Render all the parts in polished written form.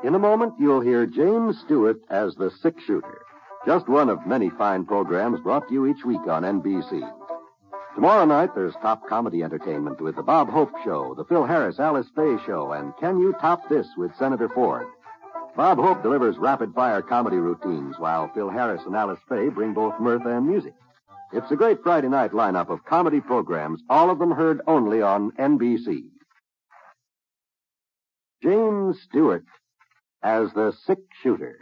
In a moment, you'll hear James Stewart as the six-shooter, just one of many fine programs brought to you each week on NBC. Tomorrow night, there's top comedy entertainment with The Bob Hope Show, The Phil Harris-Alice Faye Show, and Can You Top This with Senator Ford. Bob Hope delivers rapid-fire comedy routines, while Phil Harris and Alice Faye bring both mirth and music. It's a great Friday night lineup of comedy programs, all of them heard only on NBC. James Stewart as the six-shooter.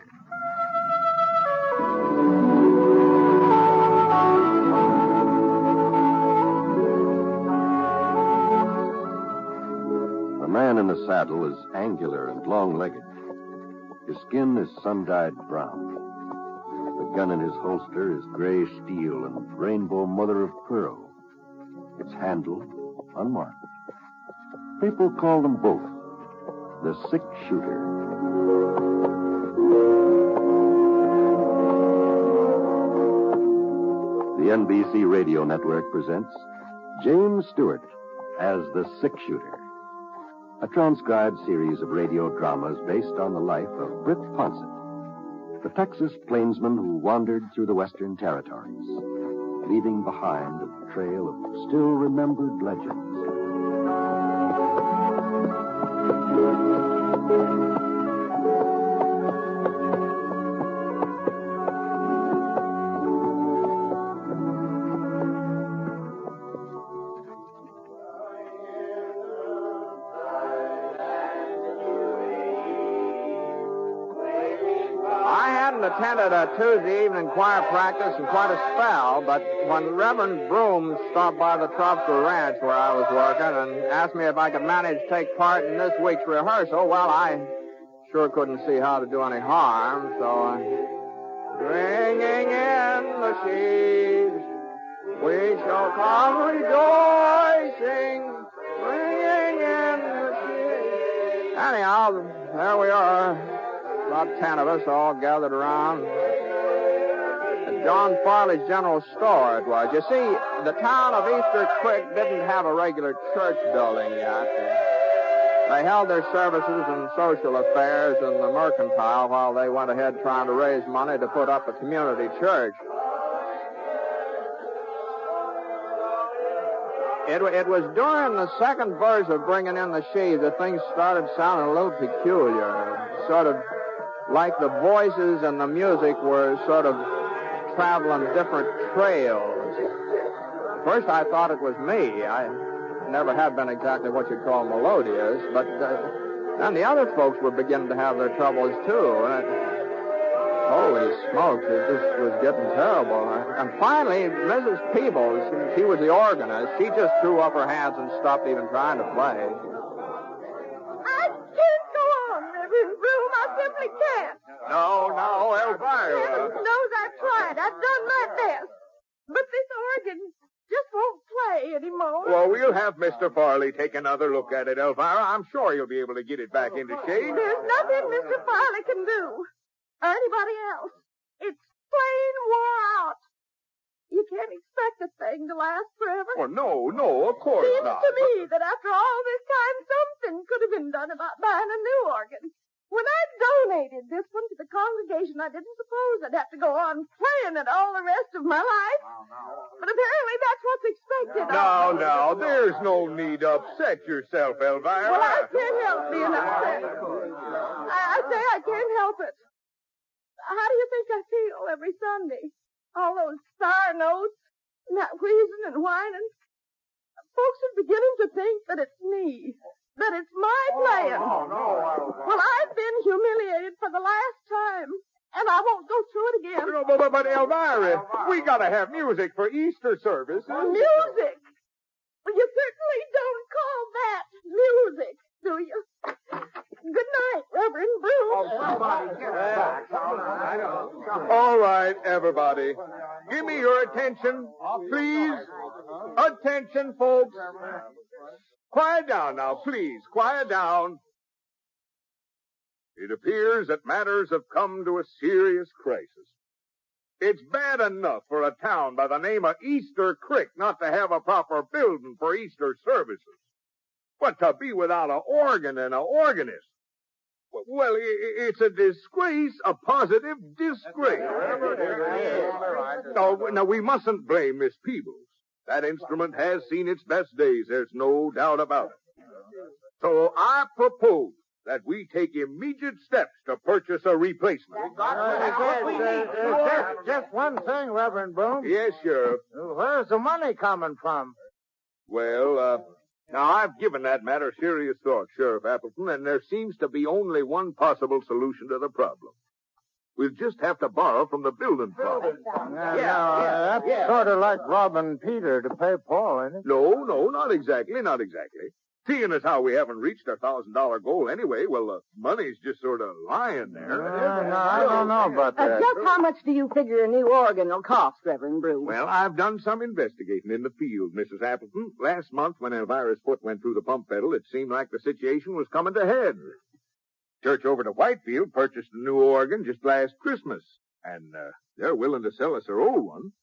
The man in the saddle is angular and long-legged. His skin is sun-dyed brown. The gun in his holster is gray steel and rainbow mother of pearl. Its handle unmarked. People call them both the six-shooter. The NBC Radio Network presents James Stewart as the six-shooter, a transcribed series of radio dramas based on the life of Britt Ponset, the Texas plainsman who wandered through the Western Territories, leaving behind a trail of still-remembered legends. Attended a Tuesday evening choir practice in quite a spell, but when Reverend Broom stopped by the Tropsville Ranch where I was working and asked me if I could manage to take part in this week's rehearsal, well, I sure couldn't see how to do any harm, so ringing in the sheaves, we shall come rejoicing, ringing in the sheaves. Anyhow, there we are. About 10 of us all gathered around at John Farley's General Store, it was. You see, the town of Easter Creek didn't have a regular church building yet. They held their services and social affairs in the Mercantile while they went ahead trying to raise money to put up a community church. It was during the second verse of Bringing in the Sheaves that things started sounding a little peculiar, sort of like the voices and the music were sort of traveling different trails. At first I thought it was me. I never had been exactly what you'd call melodious, but then the other folks were beginning to have their troubles too. Holy smokes, it just was getting terrible. And finally, Mrs. Peebles, she was the organist, she just threw up her hands and stopped even trying to play. I simply can't. No, Elvira. Heaven knows I've tried. I've done my best. But this organ just won't play anymore. Well, we'll have Mr. Farley take another look at it, Elvira. I'm sure he'll be able to get it back into shape. There's nothing Mr. Farley can do. Or anybody else. It's plain wore out. You can't expect a thing to last forever. Well, no, of course Seems not. to me that after all this time, something could have been done about buying a new organ. When I donated this one to the congregation, I didn't suppose I'd have to go on playing it all the rest of my life. But apparently that's what's expected. No, there's no need to upset yourself, Elvira. Well, I can't help being upset. I say I can't help it. How do you think I feel every Sunday? All those star notes, and that wheezing and whining. Folks are beginning to think that it's me. That it's my playing. Well, I've been humiliated for the last time, and I won't go through it again. No, but Elvira, we gotta have music for Easter service. Music? Well, you certainly don't call that music, do you? Good night, Reverend Bruce. All right, everybody. Give me your attention, please. Attention, folks. Quiet down now, please. Quiet down. It appears that matters have come to a serious crisis. It's bad enough for a town by the name of Easter Creek not to have a proper building for Easter services. But to be without an organ and an organist, well, it's a disgrace, a positive disgrace. Now, we mustn't blame Miss Peebles. That instrument has seen its best days, there's no doubt about it. So I propose that we take immediate steps to purchase a replacement. Just one thing, Reverend Broom. Yes, Sheriff. Where's the money coming from? Well, now I've given that matter serious thought, Sheriff Appleton, and there seems to be only one possible solution to the problem. We'll just have to borrow from the building fund. That's sort of like robbing Peter to pay Paul, isn't it? No, not exactly. Seeing as how we haven't reached our $1,000 goal anyway, well, the money's just sort of lying there. No, I don't know about that. Just how much do you figure a new organ will cost, Reverend Broom? Well, I've done some investigating in the field, Mrs. Appleton. Last month, when Elvira's foot went through the pump pedal, it seemed like the situation was coming to head. Church over to Whitefield purchased a new organ just last Christmas, and they're willing to sell us their old one.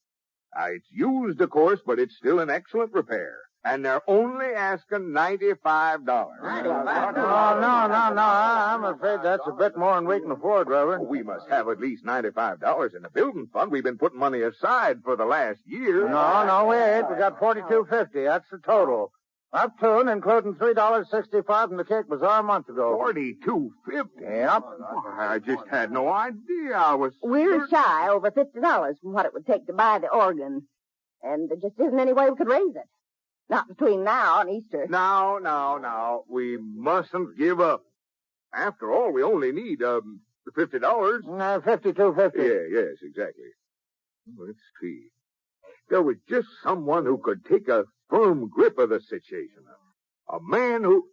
It's used, of course, but it's still in excellent repair. And they're only asking $95. No. I'm afraid that's a bit more than we can afford, Reverend. We must have at least $95 in the building fund. We've been putting money aside for the last year. No, we ain't. We got $42.50. That's the total. Up to and including $3.65 from the Cake Bazaar a month ago. $42.50? Yep. I just had no idea. We're shy over $50 from what it would take to buy the organ. And there just isn't any way we could raise it. Not between now and Easter. Now. We mustn't give up. After all, we only need, $50. $52.50. Yes, exactly. Let's see. There was just someone who could take a firm grip of the situation. A man who...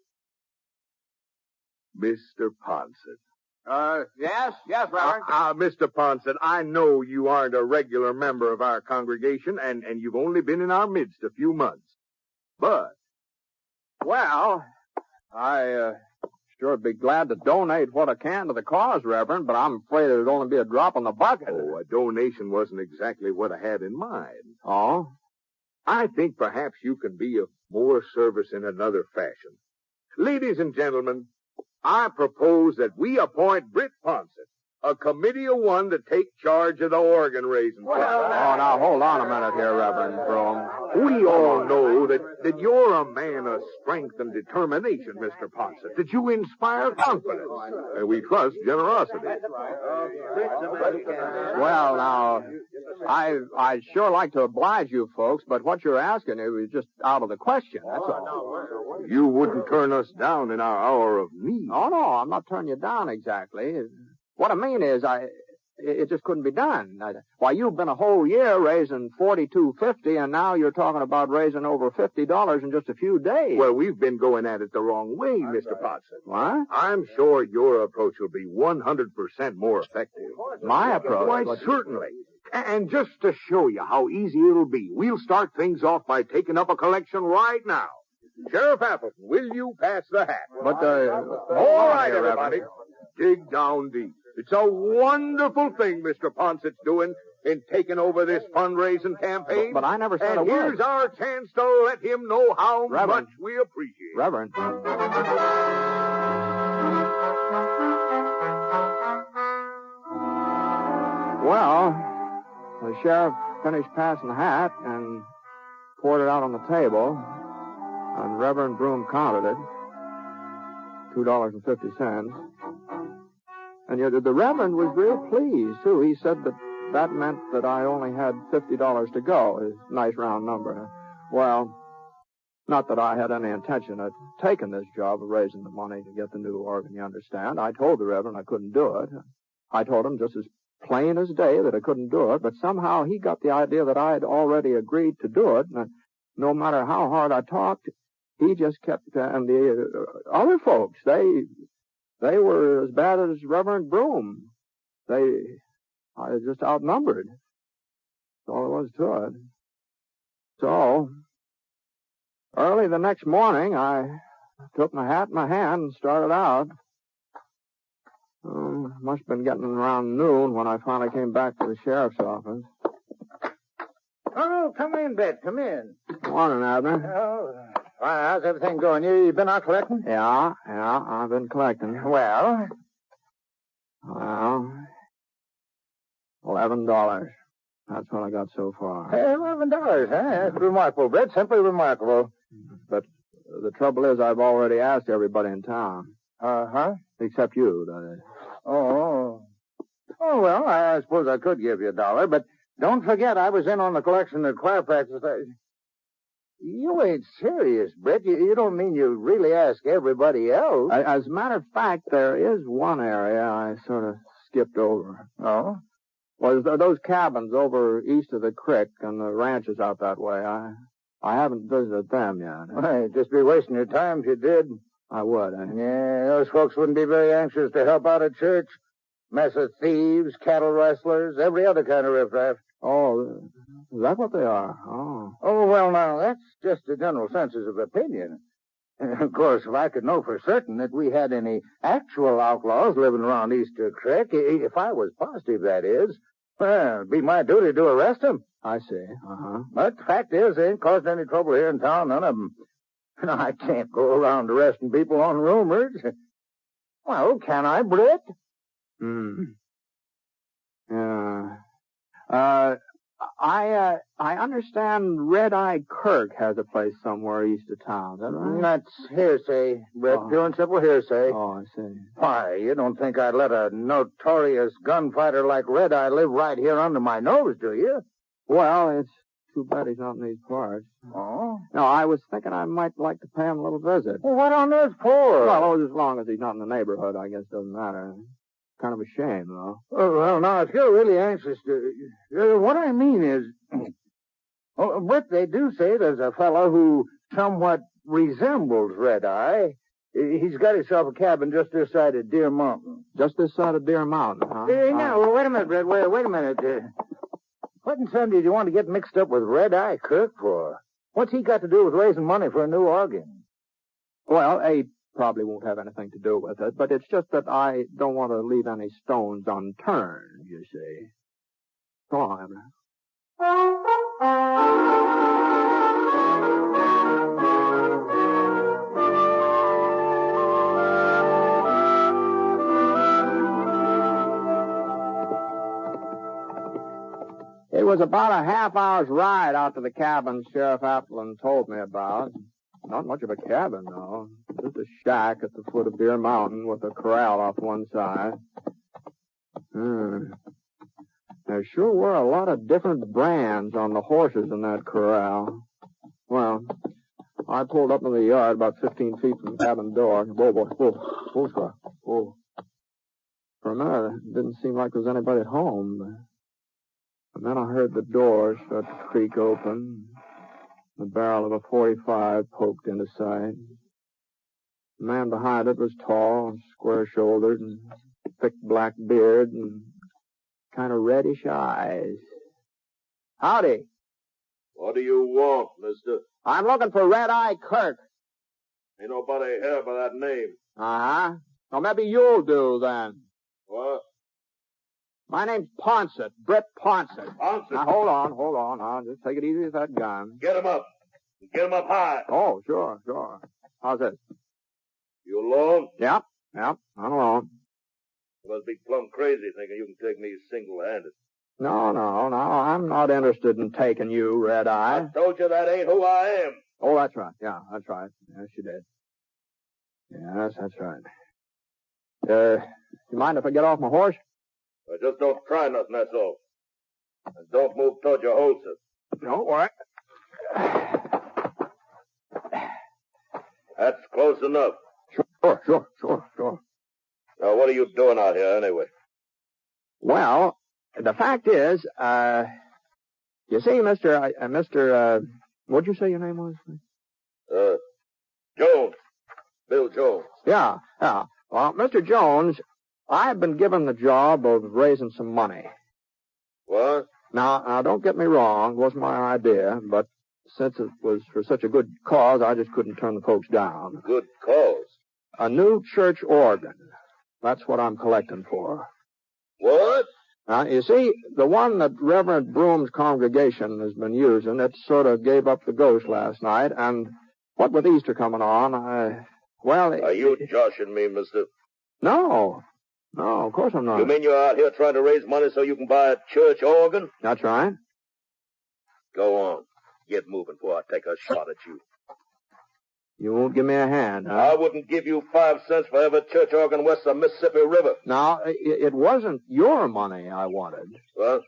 Mr. Ponset. Yes, Reverend. Mr. Ponset, I know you aren't a regular member of our congregation, and you've only been in our midst a few months. But... Well, I sure be glad to donate what I can to the cause, Reverend, but I'm afraid it'd only be a drop in the bucket. Oh, a donation wasn't exactly what I had in mind. Oh? I think perhaps you can be of more service in another fashion. Ladies and gentlemen, I propose that we appoint Britt Ponset, a committee of one to take charge of the organ raising. Now, hold on a minute here, Reverend Broom. We all know that you're a man of strength and determination, Mr. Ponset, that you inspire confidence. We trust generosity. Well, now, I'd sure like to oblige you folks, but what you're asking is just out of the question, that's all. You wouldn't turn us down in our hour of need. Oh, no, I'm not turning you down exactly. What I mean is, it just couldn't be done. Why, you've been a whole year raising $42.50, and now you're talking about raising over $50 in just a few days. Well, we've been going at it the wrong way, Mr. Potson. What? I'm sure your approach will be 100% more effective. My approach? Why, certainly. And just to show you how easy it'll be, we'll start things off by taking up a collection right now. Sheriff Appleton, will you pass the hat? But, all right, everybody. Dig down deep. It's a wonderful thing Mr. Ponset's doing in taking over this fundraising campaign. But I never said a word. And here's our chance to let him know how much we appreciate it. Reverend. Well, the sheriff finished passing the hat and poured it out on the table, and Reverend Broom counted it, $2.50. And yet the Reverend was real pleased, too. He said that meant that I only had $50 to go. A nice round number. Well, not that I had any intention of taking this job of raising the money to get the new organ, you understand. I told the Reverend I couldn't do it. I told him just as plain as day that I couldn't do it, but somehow he got the idea that I had already agreed to do it, and no matter how hard I talked, he just kept... and the other folks, They were as bad as Reverend Broom. I was just outnumbered. That's all there was to it. So, early the next morning, I took my hat in my hand and started out. Must have been getting around noon when I finally came back to the sheriff's office. Oh, come in, Bet. Come in. Morning, Abner. Oh, how's everything going? You been out collecting? Yeah, I've been collecting. Well, $11. That's what I got so far. $11, huh? That's remarkable, Bet. Simply remarkable. But the trouble is I've already asked everybody in town. Uh-huh. Except you, that is. Oh, well, I suppose I could give you $1, but don't forget I was in on the collection at choir practice. You ain't serious, Brett. You don't mean you really ask everybody else? As a matter of fact, there is one area I sort of skipped over. Oh? Well, those cabins over east of the creek and the ranches out that way. I haven't visited them yet. Well, you'd just be wasting your time if you did. I would. Yeah, those folks wouldn't be very anxious to help out at church. Mess of thieves, cattle rustlers, every other kind of riffraff. Oh, is that what they are? Oh. Oh, well, now, that's just the general census of opinion. Of course, if I could know for certain that we had any actual outlaws living around Easter Creek, if I was positive, that is, well, it'd be my duty to arrest them. I see. Uh-huh. But the fact is, they ain't caused any trouble here in town, none of them. And I can't go around arresting people on rumors. Well, can I, Britt? Yeah. I understand Red Eye Kirk has a place somewhere east of town. Is that right? That's hearsay, Britt. Pure and simple hearsay. Oh, I see. Why, you don't think I'd let a notorious gunfighter like Red Eye live right here under my nose, do you? Well, it's too bad he's not in these parts. Oh? No, I was thinking I might like to pay him a little visit. Well, what on earth for? Well, as long as he's not in the neighborhood, I guess it doesn't matter. Kind of a shame, though. Oh, well, now, if you're really anxious to... what I mean is... Oh, Britt, they do say there's a fellow who somewhat resembles Red Eye. He's got himself a cabin just this side of Deer Mountain. Just this side of Deer Mountain, huh? Now, wait a minute, Britt. Wait a minute. What in Sunday do you want to get mixed up with Red Eye Kirk for? What's he got to do with raising money for a new organ? Well, he probably won't have anything to do with it, but it's just that I don't want to leave any stones unturned, you see. Go on, Abner. It was about a half-hour's ride out to the cabin Sheriff Appleton told me about. Not much of a cabin, though. Just a shack at the foot of Deer Mountain with a corral off one side. There sure were a lot of different brands on the horses in that corral. Well, I pulled up in the yard about 15 feet from the cabin door. Whoa. For a minute, it didn't seem like there was anybody at home. And then I heard the door start to creak open. The barrel of a .45 poked into sight. The man behind it was tall and square-shouldered and thick black beard and kind of reddish eyes. Howdy. What do you want, mister? I'm looking for Red Eye Kirk. Ain't nobody here by that name. Uh-huh. Well, maybe you'll do, then. What? My name's Ponsett, Brett Ponsett. Ponsett? Now, hold on. I'll just take it easy with that gun. Get him up. Get him up high. Oh, sure. How's this? You alone? Yep, I'm alone. You must be plumb crazy thinking you can take me single-handed. No, I'm not interested in taking you, Red Eye. I told you that ain't who I am. Oh, that's right. Yeah, that's right. Yes, you did. Yes, that's right. You mind if I get off my horse? Just don't try nothing, that's all. And don't move toward your holster. Don't worry. That's close enough. Sure. Now, what are you doing out here, anyway? Well, the fact is, you see, what'd you say your name was? Jones. Bill Jones. Yeah. Well, Mr. Jones, I've been given the job of raising some money. What? Now, don't get me wrong. It wasn't my idea, but since it was for such a good cause, I just couldn't turn the folks down. Good cause? A new church organ. That's what I'm collecting for. What? Now, you see, the one that Reverend Broom's congregation has been using, it sort of gave up the ghost last night, and what with Easter coming on, Are you joshing me, mister? No, of course I'm not. You mean you're out here trying to raise money so you can buy a church organ? That's right. Go on. Get moving before I take a shot at you. You won't give me a hand, huh? I wouldn't give you 5 cents for every church organ west of Mississippi River. Now, it wasn't your money I wanted. What?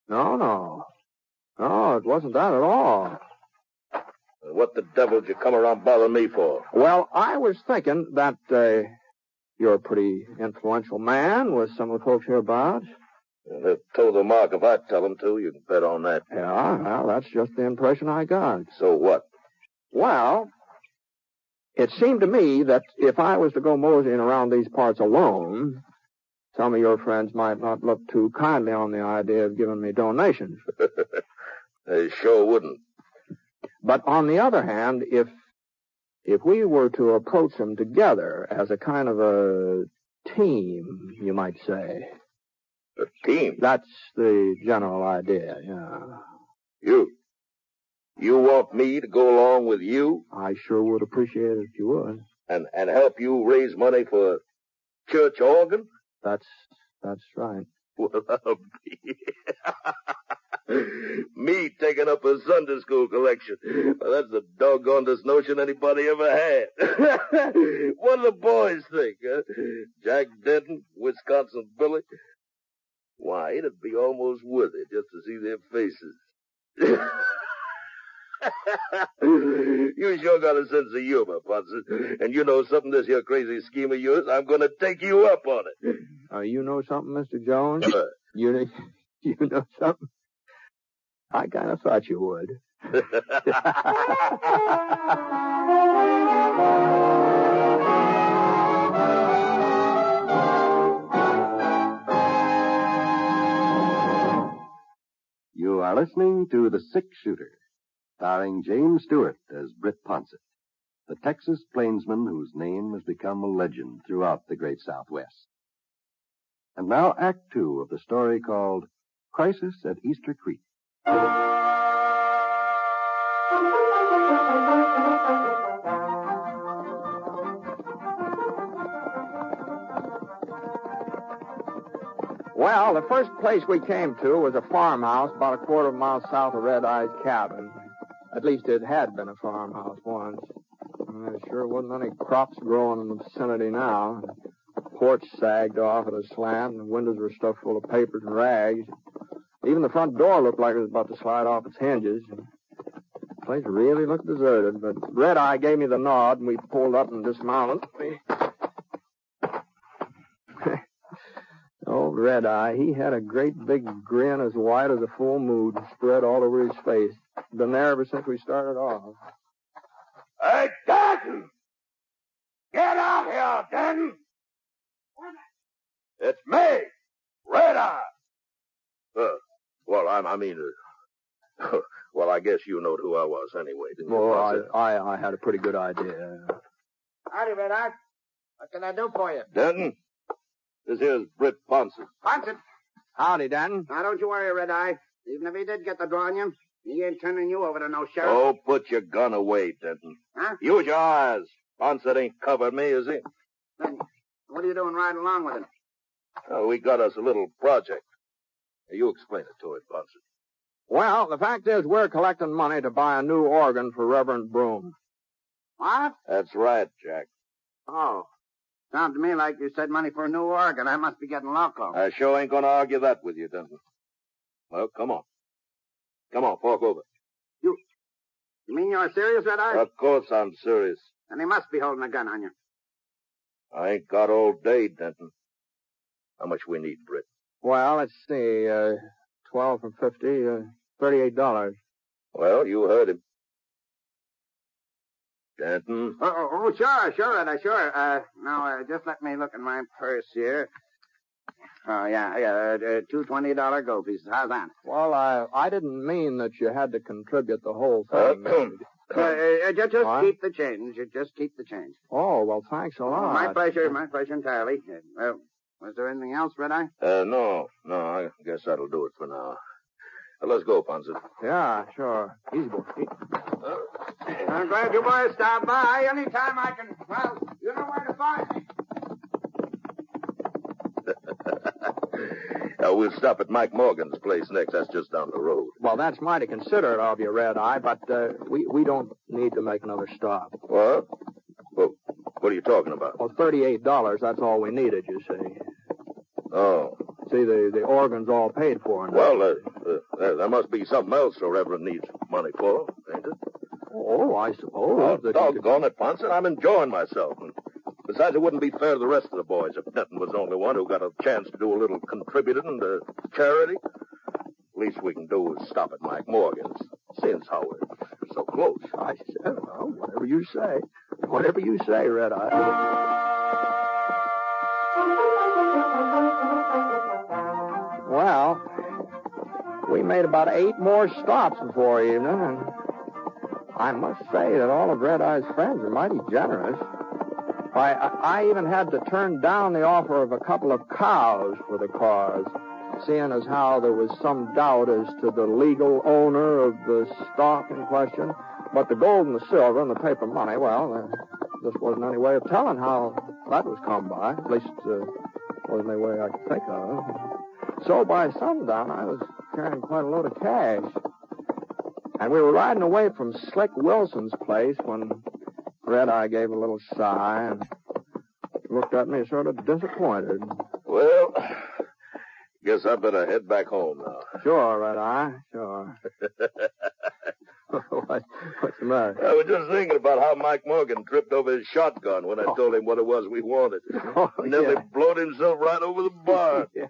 No, it wasn't that at all. What the devil did you come around bothering me for? Well, I was thinking that you're a pretty influential man with some of the folks hereabouts. They've told the mark if I tell them to. You can bet on that. Yeah, well, that's just the impression I got. So what? Well, it seemed to me that if I was to go moseying around these parts alone, some of your friends might not look too kindly on the idea of giving me donations. They sure wouldn't. But on the other hand, if we were to approach them together as a kind of a team, you might say. A team? That's the general idea, yeah. You want me to go along with you? I sure would appreciate it if you would. And help you raise money for a church organ? That's right. Well, I'll be... Me taking up a Sunday school collection. Well, that's the doggonedest notion anybody ever had. What do the boys think, huh? Jack Denton, Wisconsin Billy? Why, it'd be almost worth it just to see their faces. You sure got a sense of humor, Ponson. And you know something, this here crazy scheme of yours, I'm going to take you up on it. You know something, Mr. Jones? You know something? I kind of thought you would. You are listening to The Six Shooter, starring James Stewart as Britt Ponsett, the Texas plainsman whose name has become a legend throughout the great Southwest. And now Act Two of the story called Crisis at Easter Creek. Well, the first place we came to was a farmhouse about a quarter of a mile south of Red Eye's cabin. At least it had been a farmhouse once. There sure wasn't any crops growing in the vicinity now. The porch sagged off at a slant, and the windows were stuffed full of papers and rags. Even the front door looked like it was about to slide off its hinges. The place really looked deserted, but Red Eye gave me the nod, and we pulled up and dismounted. Old Red Eye, he had a great big grin as white as a full moon spread all over his face. Been there ever since we started off. Hey, Denton! Get out here, Denton! It's me, Red Eye. Well, well, I guess you know who I was anyway, didn't you? Well, I had a pretty good idea. Howdy, Red Eye. What can I do for you? Denton, this here's Britt Ponsett. Ponsett. Howdy, Danton. Now, don't you worry, Red Eye. Even if he did get the draw on you, he ain't turning you over to no sheriff. Oh, put your gun away, Denton. Huh? Use your eyes. Ponsett ain't covered me, is he? Then what are you doing riding along with him? Oh, we got us a little project. You explain it to him, Ponsett. Well, the fact is we're collecting money to buy a new organ for Reverend Broom. What? That's right, Jack. Oh. Sounds to me like you said money for a new organ. I must be getting loco. I sure ain't going to argue that with you, Denton. Well, come on. Come on, fork over. You mean you're serious, Red Eye? Of course I'm serious. Then he must be holding a gun on you. I ain't got all day, Denton. How much we need, Britt? Well, let's see, 12 from 50, $38. Well, you heard him. Denton? Sure, Red Eye, sure. Now, just let me look in my purse here. Oh, yeah, two $20 gold pieces. How's that? Well, I didn't mean that you had to contribute the whole thing. Just What? keep the change. Just keep the change. Oh, well, thanks a lot. My pleasure entirely. Well, was there anything else, Red Eye? No, I guess that'll do it for now. Let's go, Ponce. Yeah, sure. Easy, boy. I'm glad you boys stopped by. Anytime I can, well, you know where to find me. We'll stop at Mike Morgan's place next. That's just down the road. Well, that's mighty considerate of you, Red Eye, but we don't need to make another stop. What? Well, what are you talking about? Well, $38, that's all we needed, you see. Oh. See, the organ's all paid for now. Well, there must be something else the Reverend needs money for, ain't it? Oh, I suppose. Doggone it, Ponce. I'm enjoying myself. And besides, it wouldn't be fair to the rest of the boys if Denton was the only one who got a chance to do a little contributing to charity. Least we can do is stop at Mike Morgan's, since how we're so close. I said, well, whatever you say. Whatever you say, Red Eye. Well, we made about 8 more stops before evening, and I must say that all of Red Eye's friends are mighty generous. Why, I even had to turn down the offer of a couple of cows for the cause, seeing as how there was some doubt as to the legal owner of the stock in question. But the gold and the silver and the paper money, well, there just wasn't any way of telling how that was come by. At least, wasn't any way I could think of. So by sundown, I was carrying quite a load of cash. And we were riding away from Slick Wilson's place when Red Eye gave a little sigh and looked at me sort of disappointed. Well, guess I better head back home now. Sure, Red Eye, sure. What's the matter? I was just thinking about how Mike Morgan tripped over his shotgun when I told him what it was we wanted. Nearly blowed himself right over the bar. Yeah,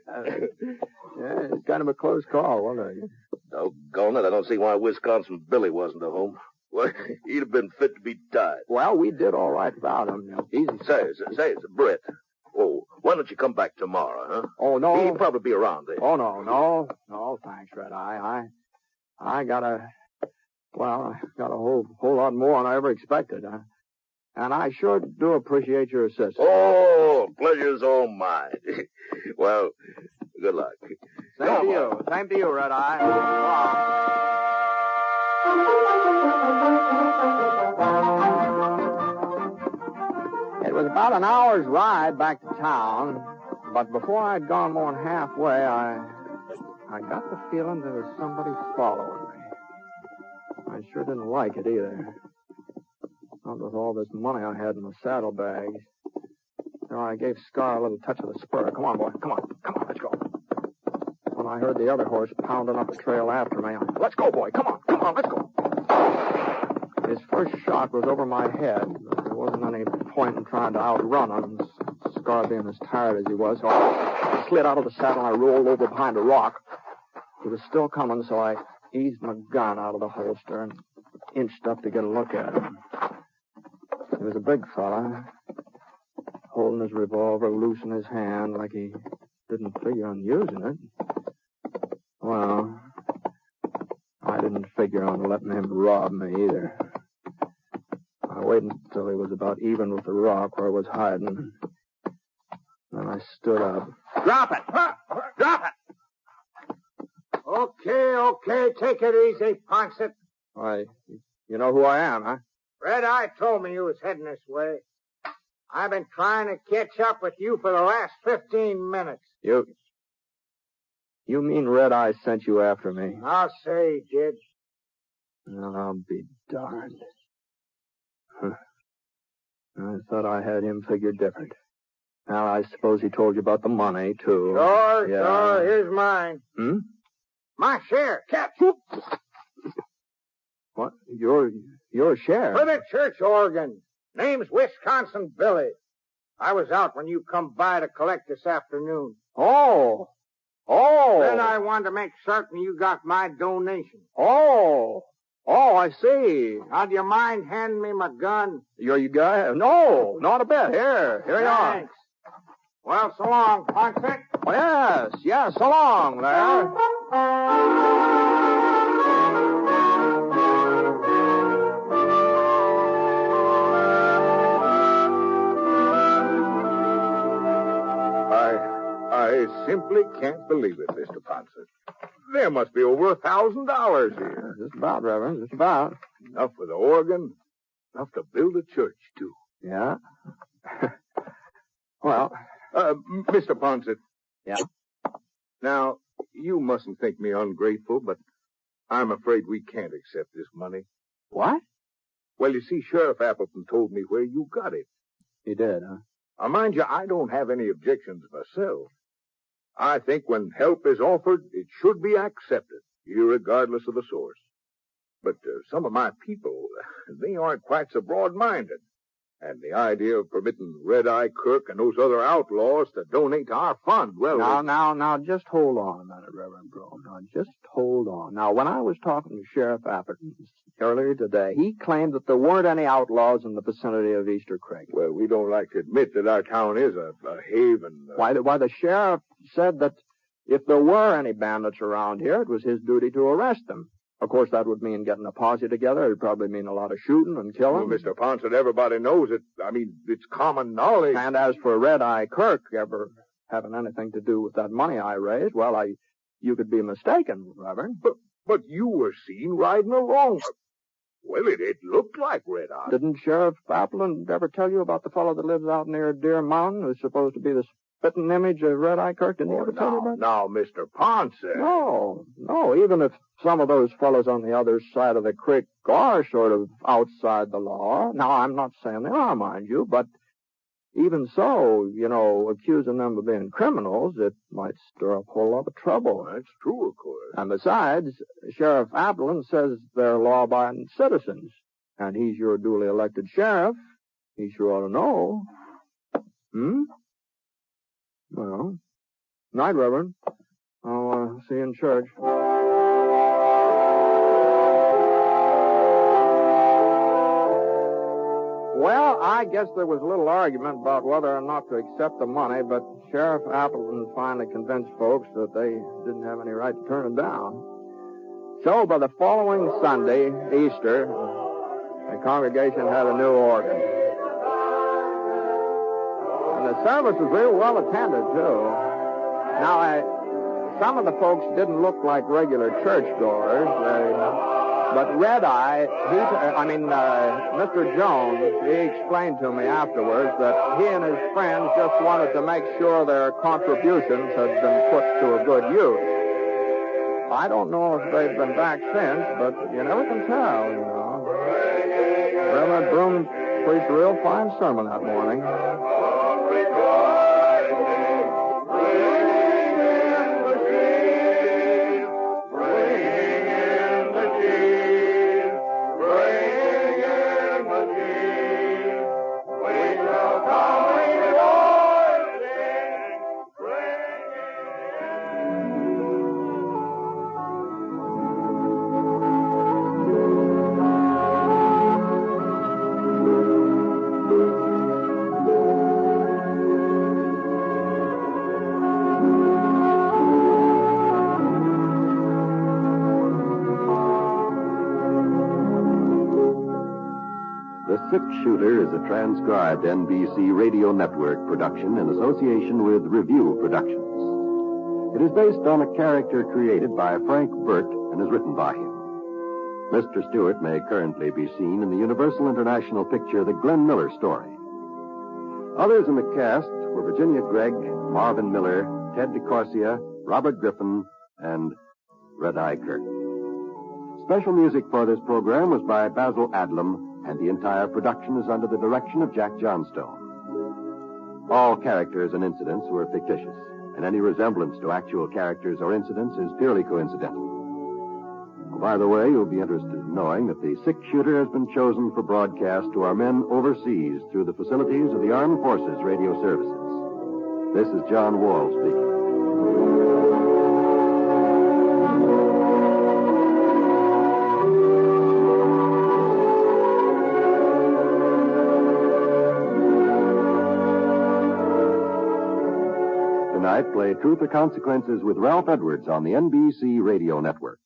it's kind of a close call, wasn't it? Doggone it, I don't see why Wisconsin Billy wasn't at home. Well, he'd have been fit to be tied. Well, we did all right without him. Easy. Say, Brett. Oh, why don't you come back tomorrow, huh? Oh, no. He'll probably be around there. Oh, no, thanks, Red Eye. I got a whole lot more than I ever expected. And I sure do appreciate your assistance. Oh, pleasure's all mine. Well, good luck. Same to you, Red Eye. It was about an hour's ride back to town, but before I'd gone more than halfway, I got the feeling there was somebody following me. I sure didn't like it either. Not with all this money I had in the saddlebags. So I gave Scar a little touch of the spur. Come on, boy. Come on, let's go. When I heard the other horse pounding up the trail after me, let's go, boy. Come on, let's go. His first shot was over my head. There wasn't any point in trying to outrun him, Scar being as tired as he was. So I slid out of the saddle and I rolled over behind a rock. He was still coming, so I eased my gun out of the holster and inched up to get a look at him. He was a big fella, holding his revolver loose in his hand like he didn't figure on using it. Well, I didn't figure on letting him rob me either. I waited until he was about even with the rock where I was hiding. Then I stood up. Drop it! Drop it! Okay, take it easy, Ponset. Why, you know who I am, huh? Red Eye told me you was heading this way. I've been trying to catch up with you for the last 15 minutes. You mean Red Eye sent you after me? I'll say, Jed. Well, I'll be darned. I thought I had him figured different. Now, I suppose he told you about the money, too. Sure, Yeah. Here's mine. My share. Catch. What? Your share? For the church organ. Name's Wisconsin Billy. I was out when you come by to collect this afternoon. Oh! Then I wanted to make certain you got my donation. Oh, I see. Now, do you mind handing me my gun? You got? No, not a bit. Here you are. Thanks. Well, so long, Ponset. Oh, yes, so long there. simply can't believe it, Mr. Ponce. There must be over $1,000 here. Just about, Reverend, just about. Enough for the organ, enough to build a church, too. Yeah? Well... Mr. Ponce. Yeah? Now, you mustn't think me ungrateful, but I'm afraid we can't accept this money. What? Well, you see, Sheriff Appleton told me where you got it. He did, huh? Now, mind you, I don't have any objections myself. I think when help is offered, it should be accepted, irregardless of the source. But some of my people, they aren't quite so broad-minded. And the idea of permitting Red-Eye Kirk and those other outlaws to donate to our fund, well... Now, just hold on a minute, Reverend Broom. Now, just hold on. Now, when I was talking to Sheriff Appleton earlier today, he claimed that there weren't any outlaws in the vicinity of Easter Creek. Well, we don't like to admit that our town is a haven. Why, the sheriff said that if there were any bandits around here, it was his duty to arrest them. Of course, that would mean getting a posse together. It'd probably mean a lot of shooting and killing. Well, Mr. Ponce, everybody knows it. I mean, it's common knowledge. And as for Red-Eye Kirk ever having anything to do with that money I raised, well, you could be mistaken, Reverend. But you were seen riding along. Well, it looked like Red-Eye. Didn't Sheriff Appleton ever tell you about the fellow that lives out near Deer Mountain who's supposed to be the spitting image of Red-Eye Kirk? Didn't he ever tell you about that? Now, Mr. Ponce. No, even if some of those fellows on the other side of the creek are sort of outside the law. Now, I'm not saying they are, mind you, but even so, accusing them of being criminals, it might stir up a whole lot of trouble. That's true, of course. And besides, Sheriff Appleton says they're law-abiding citizens, and he's your duly elected sheriff. He sure ought to know. Well, night, Reverend. I'll see you in church. Well, I guess there was a little argument about whether or not to accept the money, but Sheriff Appleton finally convinced folks that they didn't have any right to turn it down. So, by the following Sunday, Easter, the congregation had a new organ. And the service was real well attended, too. Now, some of the folks didn't look like regular churchgoers, but Red-Eye, Mr. Jones, he explained to me afterwards that he and his friends just wanted to make sure their contributions had been put to a good use. I don't know if they've been back since, but you never can tell, Reverend Broom preached a real fine sermon that morning. Six Shooter is a transcribed NBC radio network production in association with Review Productions. It is based on a character created by Frank Burt and is written by him. Mr. Stewart may currently be seen in the Universal International picture The Glenn Miller Story. Others in the cast were Virginia Gregg, Marvin Miller, Ted DeCorsia, Robert Griffin, and Red-Eye Kirk. Special music for this program was by Basil Adlam, and the entire production is under the direction of Jack Johnstone. All characters and incidents were fictitious, and any resemblance to actual characters or incidents is purely coincidental. Oh, by the way, you'll be interested in knowing that the Six Shooter has been chosen for broadcast to our men overseas through the facilities of the Armed Forces Radio Services. This is John Wall speaking. Tonight, play Truth or Consequences with Ralph Edwards on the NBC Radio Network.